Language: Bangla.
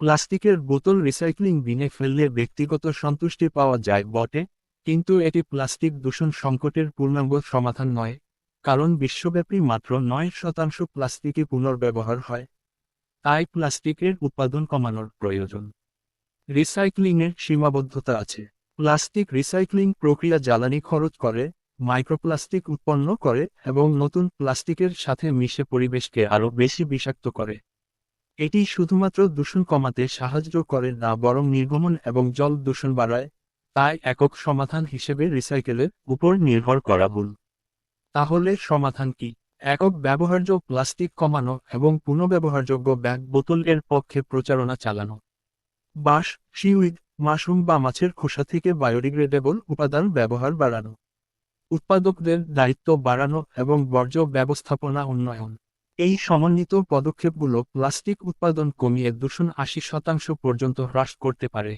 প্লাস্টিকের বোতল রিসাইক্লিং বিনে ফেললে ব্যক্তিগত সন্তুষ্টি পাওয়া যায় বটে, কিন্তু এটি প্লাস্টিক দূষণ সংকটের পূর্ণাঙ্গ সমাধান নয়, কারণ বিশ্বব্যাপী মাত্র 9% প্লাস্টিকই পুনর্ব্যবহার হয়। তাই প্লাস্টিকের উৎপাদন কমানোর প্রয়োজন। রিসাইক্লিংয়ের সীমাবদ্ধতা আছে। প্লাস্টিক রিসাইক্লিং প্রক্রিয়া জ্বালানি খরচ করে, মাইক্রোপ্লাস্টিক উৎপন্ন করে এবং নতুন প্লাস্টিকের সাথে মিশে পরিবেশকে আরও বেশি বিষাক্ত করে। এটি শুধুমাত্র দূষণ কমাতে সাহায্য করে না, বরং নির্গমন এবং জল দূষণ বাড়ায়। তাই একক সমাধান হিসেবে রিসাইকেলের উপর নির্ভর করা ভুল। তাহলে সমাধান কি? একক ব্যবহার্য প্লাস্টিক কমানো এবং পুনর্ব্যবহারযোগ্য ব্যাগ বোতল এর পক্ষে প্রচারণা চালানো। বাঁশ, সিউইড, মাশরুম বা মাছের খোসা থেকে বায়োডিগ্রেডেবল উপাদান ব্যবহার বাড়ানো। উৎপাদকদের দায়িত্ব বাড়ানো এবং বর্জ্য ব্যবস্থাপনা উন্নয়ন। এই সমন্বিত পদক্ষেপগুলো প্লাস্টিক উৎপাদন কমিয়ে দূষণ 80% পর্যন্ত হ্রাস করতে পারে।